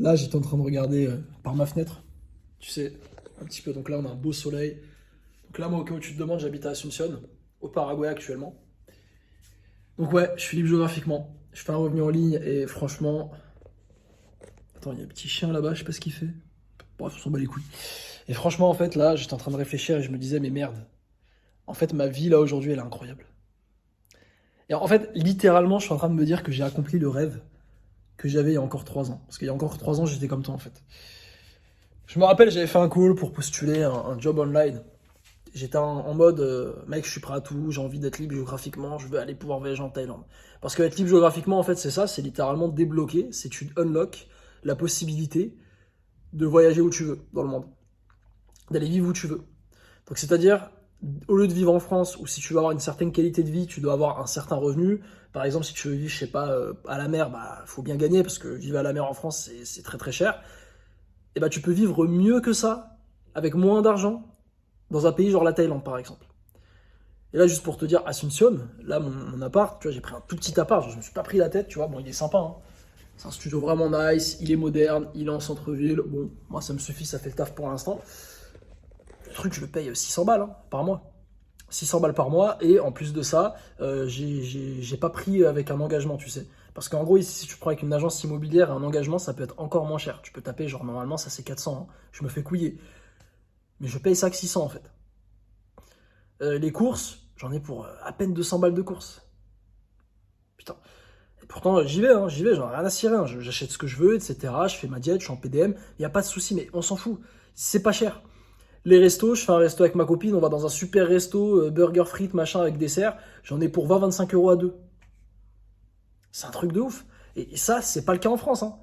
Là, j'étais en train de regarder par ma fenêtre, tu sais, un petit peu. Donc là, on a un beau soleil. Donc là, moi, au cas où tu te demandes, j'habite à Asunción, au Paraguay actuellement. Donc ouais, je suis libre géographiquement. Je fais un revenu en ligne et franchement... Attends, il y a un petit chien là-bas, je sais pas ce qu'il fait. Bref, on s'en bat les couilles. Et franchement, en fait, là, j'étais en train de réfléchir et je me disais, mais merde. En fait, ma vie, là, aujourd'hui, elle est incroyable. Et en fait, littéralement, je suis en train de me dire que j'ai accompli le rêve que j'avais il y a encore 3 ans. Parce qu'il y a encore 3 ans, j'étais comme toi, en fait. Je me rappelle, j'avais fait un call pour postuler un job online. J'étais en mode, mec, je suis prêt à tout, j'ai envie d'être libre géographiquement, je veux aller pouvoir voyager en Thaïlande. Parce que être libre géographiquement, en fait, c'est ça, c'est littéralement débloquer, c'est tu unlock la possibilité de voyager où tu veux dans le monde, d'aller vivre où tu veux. Donc c'est-à-dire, au lieu de vivre en France, où si tu veux avoir une certaine qualité de vie, tu dois avoir un certain revenu. Par exemple, si tu veux vivre, je sais pas, à la mer, bah, faut bien gagner, parce que vivre à la mer en France, c'est très très cher. Et bah, tu peux vivre mieux que ça, avec moins d'argent, dans un pays genre la Thaïlande, par exemple. Et là, juste pour te dire, Asunción, là, mon appart, tu vois, j'ai pris un tout petit appart, genre, je me suis pas pris la tête, tu vois, bon, il est sympa, hein. C'est un studio vraiment nice, il est moderne, il est en centre-ville, bon, moi, ça me suffit, ça fait le taf pour l'instant. Le truc, je le paye 600 balles hein, par mois. 600 balles par mois, et en plus de ça, j'ai pas pris avec un engagement, tu sais. Parce qu'en gros, ici, si tu prends avec une agence immobilière, un engagement, ça peut être encore moins cher. Tu peux taper, genre, normalement, ça c'est 400, hein. Je me fais couiller. Mais je paye ça que 600 en fait. Les courses, j'en ai pour à peine 200 balles de courses. Putain. Et pourtant, j'y vais, j'en ai rien à cirer, hein. J'achète ce que je veux, etc. Je fais ma diète, je suis en PDM, il n'y a pas de souci, mais on s'en fout. C'est pas cher. Les restos, je fais un resto avec ma copine, on va dans un super resto, burger, frites, machin, avec dessert. J'en ai pour 20-25 euros à deux. C'est un truc de ouf. Et ça, c'est pas le cas en France, hein.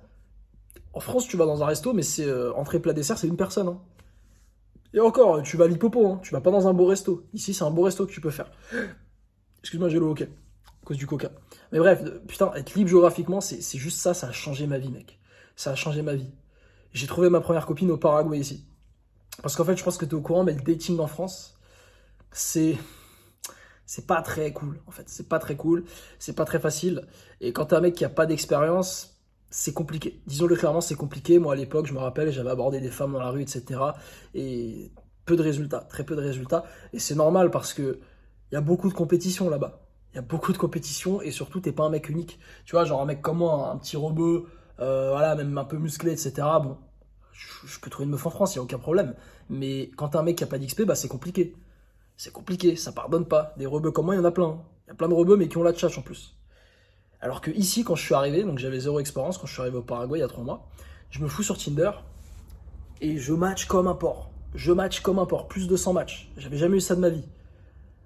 En France, tu vas dans un resto, mais c'est entrée, plat, dessert, c'est une personne, hein. Et encore, tu vas à l'Hippopo, hein. Tu vas pas dans un beau resto. Ici, c'est un beau resto que tu peux faire. Excuse-moi, j'ai le hockey. À cause du coca. Mais bref, putain, être libre géographiquement, c'est juste ça, ça a changé ma vie, mec. Ça a changé ma vie. J'ai trouvé ma première copine au Paraguay ici. Parce qu'en fait, je pense que tu es au courant, mais le dating en France, c'est c'est pas très cool. En fait, c'est pas très cool, c'est pas très facile. Et quand t'es un mec qui a pas d'expérience, c'est compliqué. Disons-le clairement, c'est compliqué. Moi, à l'époque, je me rappelle, j'avais abordé des femmes dans la rue, etc. Et peu de résultats, très peu de résultats. Et c'est normal parce que il y a beaucoup de compétition là-bas. Il y a beaucoup de compétition et surtout, t'es pas un mec unique. Tu vois, genre un mec comme moi, un petit rebeu, voilà, même un peu musclé, etc. Bon, je peux trouver une meuf en France, il n'y a aucun problème. Mais quand t'es un mec qui a pas d'XP, bah c'est compliqué. C'est compliqué, ça pardonne pas. Des rebeux comme moi, il y en a plein, hein. Il y a plein de rebeux, mais qui ont la tchatch en plus. Alors que ici, quand je suis arrivé, donc j'avais zéro expérience, quand je suis arrivé au Paraguay il y a 3 mois, je me fous sur Tinder et je match comme un porc. Je match comme un porc, plus de 100 matchs. J'avais jamais eu ça de ma vie.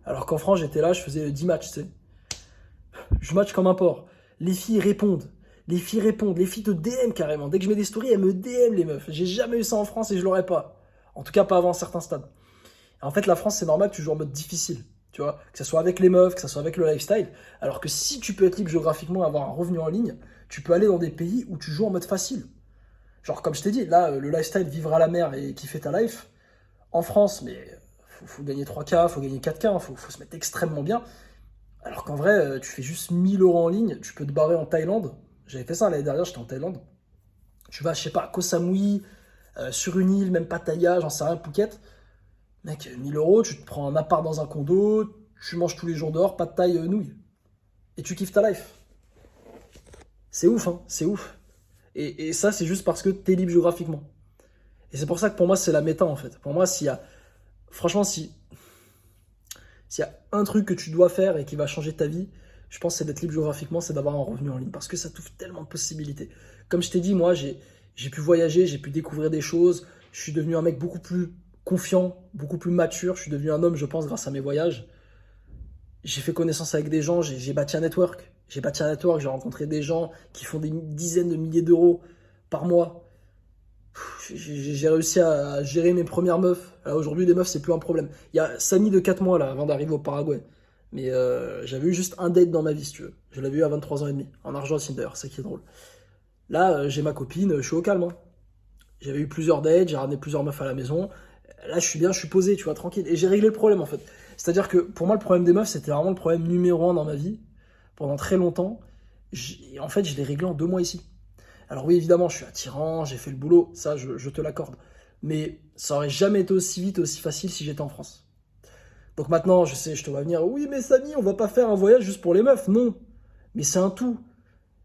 Alors qu'en France, j'étais là, je faisais 10 matchs, tu sais. Je match comme un porc. Les filles répondent. Les filles répondent. Les filles te DM carrément. Dès que je mets des stories, elles me DM les meufs. J'ai jamais eu ça en France et je l'aurais pas. En tout cas, pas avant un certain stade. En fait, la France, c'est normal que tu joues en mode difficile. Tu vois, que ce soit avec les meufs, que ce soit avec le lifestyle. Alors que si tu peux être libre géographiquement et avoir un revenu en ligne, tu peux aller dans des pays où tu joues en mode facile. Genre, comme je t'ai dit, là, le lifestyle, vivre à la mer et kiffer ta life, en France, mais faut gagner 3K, faut gagner 4K, faut se mettre extrêmement bien. Alors qu'en vrai, tu fais juste 1000 euros en ligne, tu peux te barrer en Thaïlande. J'avais fait ça l'année dernière, j'étais en Thaïlande. Tu vas, je sais pas, à Koh Samui, sur une île, même Pattaya, j'en sais rien, Phuket. Mec, 1000 euros, tu te prends un appart dans un condo, tu manges tous les jours dehors, pas de taille, nouilles. Et tu kiffes ta life. C'est ouf, hein, c'est ouf. Et ça, c'est juste parce que t'es libre géographiquement. Et c'est pour ça que pour moi, c'est la méta, en fait. Pour moi, franchement, s'il y a un truc que tu dois faire et qui va changer ta vie, je pense que c'est d'être libre géographiquement, c'est d'avoir un revenu en ligne. Parce que ça t'ouvre tellement de possibilités. Comme je t'ai dit, moi, j'ai pu voyager, j'ai pu découvrir des choses. Je suis devenu un mec beaucoup plus confiant, beaucoup plus mature. Je suis devenu un homme, je pense, grâce à mes voyages. J'ai fait connaissance avec des gens, j'ai bâti un network. J'ai rencontré des gens qui font des dizaines de milliers d'euros par mois. J'ai réussi à gérer mes premières meufs. Aujourd'hui, les meufs, c'est plus un problème. Il y a Samy de 4 mois là, avant d'arriver au Paraguay. Mais j'avais eu juste un date dans ma vie, si tu veux. Je l'avais eu à 23 ans et demi, en Argentine d'ailleurs, c'est ça qui est drôle. Là, j'ai ma copine, je suis au calme, hein. J'avais eu plusieurs dates, j'ai ramené plusieurs meufs à la maison. Là, je suis bien, je suis posé, tu vois, tranquille. Et j'ai réglé le problème en fait. C'est-à-dire que pour moi, le problème des meufs, c'était vraiment le problème numéro un dans ma vie. Pendant très longtemps. En fait, je l'ai réglé en 2 mois ici. Alors oui, évidemment, je suis attirant, j'ai fait le boulot, ça, je te l'accorde. Mais ça aurait jamais été aussi vite, aussi facile si j'étais en France. Donc maintenant, je sais, je te vois venir, oui, mais Samy, on va pas faire un voyage juste pour les meufs. Non, mais c'est un tout.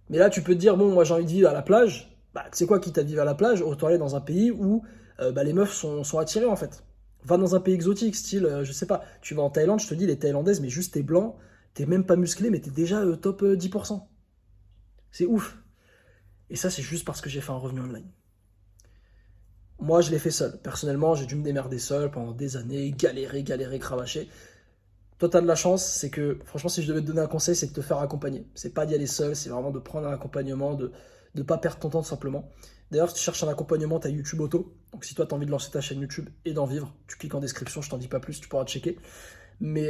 Mais là, tu peux te dire, bon, moi j'ai envie de vivre à la plage. Bah, tu sais quoi, quitte à vivre à la plage, autant aller dans un pays où bah, les meufs sont attirées en fait. Va dans un pays exotique, style, je sais pas, tu vas en Thaïlande, je te dis, les Thaïlandaises, mais juste t'es blanc, t'es même pas musclé, mais t'es déjà top 10%. C'est ouf. Et ça, c'est juste parce que j'ai fait un revenu online. Moi, je l'ai fait seul. Personnellement, j'ai dû me démerder seul pendant des années, galérer, cravacher. Toi, t'as de la chance, c'est que, franchement, si je devais te donner un conseil, c'est de te faire accompagner. C'est pas d'y aller seul, c'est vraiment de prendre un accompagnement, de ne pas perdre ton temps tout simplement. D'ailleurs, si tu cherches un accompagnement, t'as YouTube Auto. Donc, si toi, t'as envie de lancer ta chaîne YouTube et d'en vivre, tu cliques en description, je t'en dis pas plus, tu pourras checker. Mais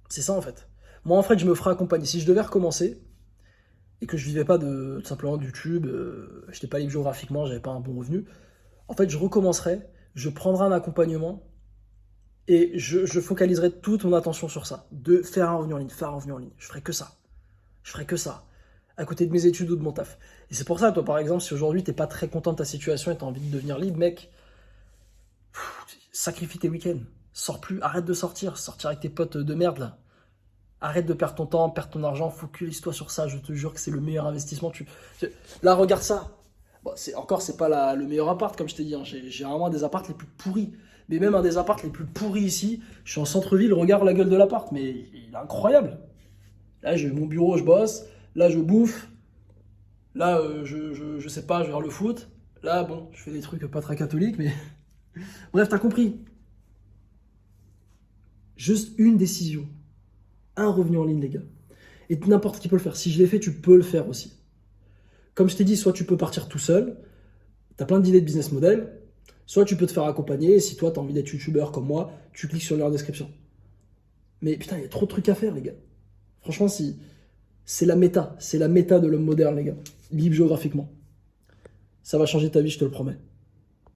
c'est ça, en fait. Moi, en fait, je me ferai accompagner. Si je devais recommencer, et que je vivais pas tout simplement de YouTube, j'étais pas libre géographiquement, j'avais pas un bon revenu, en fait, je recommencerai, je prendrai un accompagnement et je focaliserai toute mon attention sur ça, de faire un revenu en ligne, faire un revenu en ligne. Je ferai que ça. Je ferai que ça, à côté de mes études ou de mon taf. Et c'est pour ça, toi, par exemple, si aujourd'hui t'es pas très content de ta situation et t'as envie de devenir libre, mec, sacrifie tes week-ends. Sors plus, arrête de sortir avec tes potes de merde là. Arrête de perdre ton temps, perdre ton argent, focalise-toi sur ça, je te jure que c'est le meilleur investissement. Là, regarde ça. Bon, c'est pas le meilleur appart, comme je t'ai dit, hein. J'ai vraiment un des apparts les plus pourris. Mais même un des apparts les plus pourris ici, je suis en centre-ville, regarde la gueule de l'appart, mais il est incroyable. Là, j'ai mon bureau, je bosse. Là, je bouffe. Là, je sais pas, je regarde le foot. Là, bon, je fais des trucs pas très catholiques, mais... Bref, t'as compris. Juste une décision. Un revenu en ligne, les gars. Et n'importe qui peut le faire. Si je l'ai fait, tu peux le faire aussi. Comme je t'ai dit, soit tu peux partir tout seul, tu as plein d'idées de business model, soit tu peux te faire accompagner, et si toi tu as envie d'être youtubeur comme moi, tu cliques sur leur description. Mais putain, il y a trop de trucs à faire, les gars. Franchement, si c'est la méta de l'homme moderne, les gars. Libre géographiquement. Ça va changer ta vie, je te le promets.